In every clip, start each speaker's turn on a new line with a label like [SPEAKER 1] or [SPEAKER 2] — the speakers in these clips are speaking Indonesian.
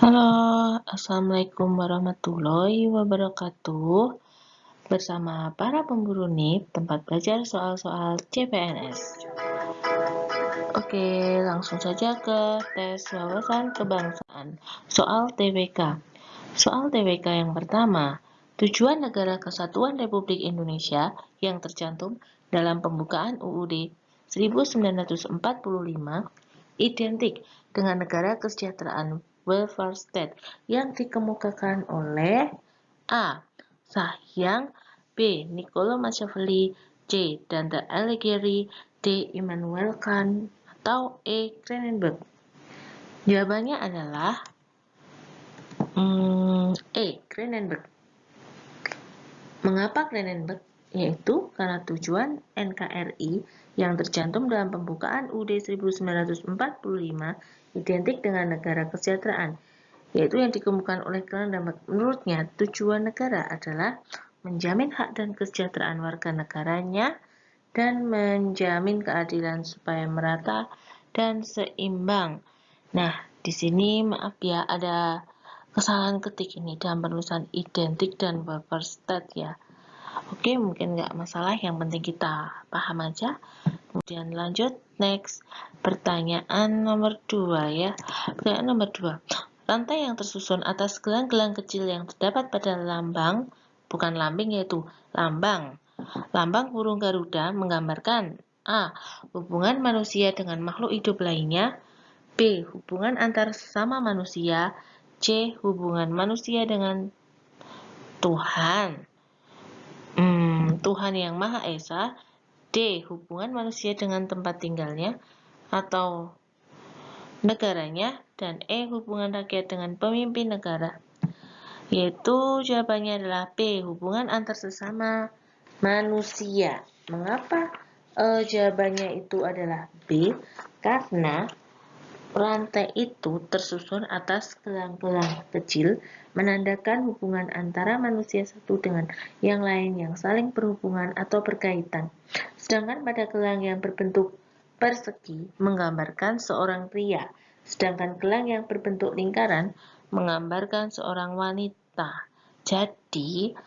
[SPEAKER 1] Halo, Assalamualaikum warahmatullahi wabarakatuh. Bersama para pemburu NIP, tempat belajar soal-soal CPNS. Oke, langsung saja ke tes wawasan kebangsaan. Soal TWK. Soal TWK yang pertama, tujuan negara kesatuan Republik Indonesia yang tercantum dalam pembukaan UUD 1945 identik dengan negara kesejahteraan welfare state yang dikemukakan oleh A. Sahyang, B. Niccolo Machiavelli, C. Dante Alighieri, D. Immanuel Kant, atau E. Cronenberg. Jawabannya adalah E. Cronenberg. Mengapa Cronenberg? Yaitu karena tujuan NKRI yang tercantum dalam pembukaan UUD 1945 identik dengan negara kesejahteraan, yaitu yang dikemukakan oleh Cronenberg. Menurutnya, tujuan negara adalah menjamin hak dan kesejahteraan warga negaranya dan menjamin keadilan supaya merata dan seimbang. Nah, di sini maaf ya, ada kesalahan ketik ini dalam penulisan identik dan welfare state ya. Oke, mungkin nggak masalah, yang penting kita paham aja. Kemudian lanjut, next. Pertanyaan nomor 2 ya. Pertanyaan nomor 2. Rantai yang tersusun atas gelang-gelang kecil yang terdapat pada lambang, bukan lambing yaitu lambang. Lambang burung Garuda menggambarkan A. Hubungan manusia dengan makhluk hidup lainnya, B. Hubungan antar sesama manusia, C. Hubungan manusia dengan Tuhan. Tuhan yang Maha Esa, D. Hubungan manusia dengan tempat tinggalnya atau negaranya, dan E. Hubungan rakyat dengan pemimpin negara. Yaitu jawabannya adalah B. Hubungan antar sesama manusia. Mengapa jawabannya itu adalah B? Karena rantai itu tersusun atas gelang-gelang kecil, menandakan hubungan antara manusia satu dengan yang lain yang saling berhubungan atau berkaitan. Sedangkan pada gelang yang berbentuk persegi menggambarkan seorang pria, sedangkan gelang yang berbentuk lingkaran menggambarkan seorang wanita. Jadi,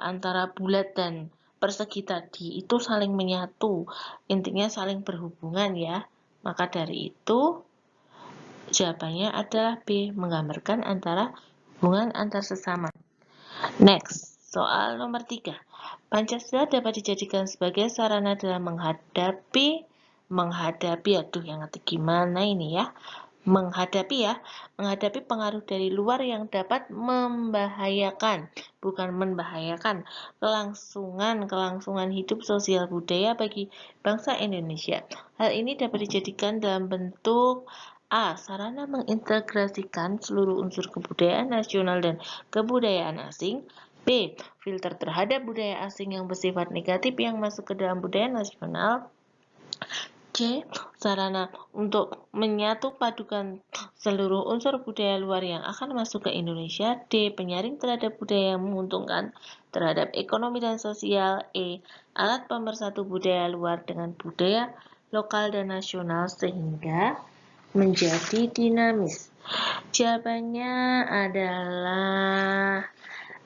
[SPEAKER 1] antara bulat dan persegi tadi itu saling menyatu, intinya saling berhubungan ya. Maka dari itu, jawabannya adalah B, menggambarkan antara hubungan antar sesama. Next, soal nomor 3. Pancasila dapat dijadikan sebagai sarana dalam menghadapi, aduh yang ngetik gimana ini ya, menghadapi pengaruh dari luar yang dapat membahayakan, bukan membahayakan, kelangsungan hidup sosial budaya bagi bangsa Indonesia. Hal ini dapat dijadikan dalam bentuk A. Sarana mengintegrasikan seluruh unsur kebudayaan nasional dan kebudayaan asing. B. Filter terhadap budaya asing yang bersifat negatif yang masuk ke dalam budaya nasional. C. Sarana untuk menyatu padukan seluruh unsur budaya luar yang akan masuk ke Indonesia. D. Penyaring terhadap budaya yang menguntungkan terhadap ekonomi dan sosial. E. Alat pemersatu budaya luar dengan budaya lokal dan nasional sehingga menjadi dinamis. Jawabannya adalah,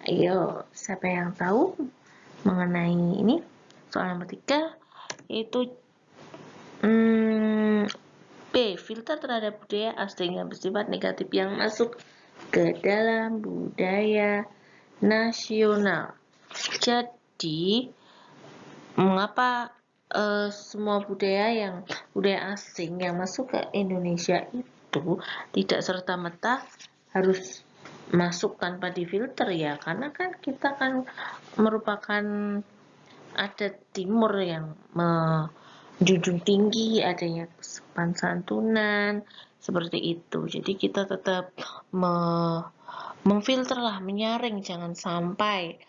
[SPEAKER 1] ayo, siapa yang tahu mengenai ini? Soal nomor 3 yaitu B. Filter terhadap budaya asing yang bersifat negatif yang masuk ke dalam budaya nasional. Jadi, mengapa semua budaya asing yang masuk ke Indonesia itu tidak serta-merta harus masuk tanpa difilter ya? Karena kan kita kan merupakan adat timur yang menjunjung tinggi adanya sopan santunan seperti itu. Jadi kita tetap memfilter lah, menyaring, jangan sampai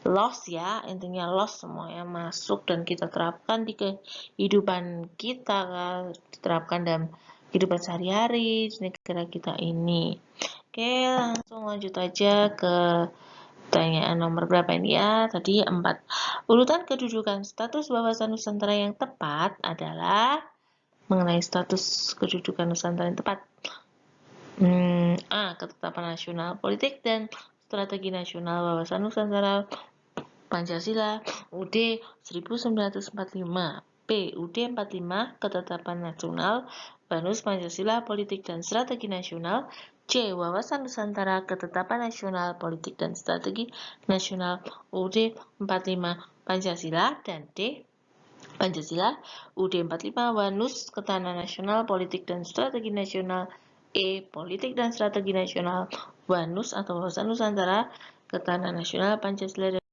[SPEAKER 1] loss ya, intinya loss semuanya masuk dan kita terapkan di kehidupan kita, diterapkan dalam kehidupan sehari-hari di negara kita ini. Oke, langsung lanjut aja ke pertanyaan nomor berapa ini ya? Tadi 4. Urutan kedudukan status wawasan Nusantara yang tepat adalah mengenai status kedudukan Nusantara yang tepat. A. Ketetapan nasional politik dan strategi nasional wawasan Nusantara Pancasila UD 1945. B. UD 45 Ketetapan Nasional Banus Pancasila Politik dan Strategi Nasional. C. Wawasan Nusantara Ketetapan Nasional Politik dan Strategi Nasional UD 45 Pancasila. Dan D. Pancasila UD 45 Wanus Ketahanan Nasional Politik dan Strategi Nasional. E. Politik dan Strategi Nasional Wanus atau Wawasan Nusantara Ketahanan Nasional Pancasila.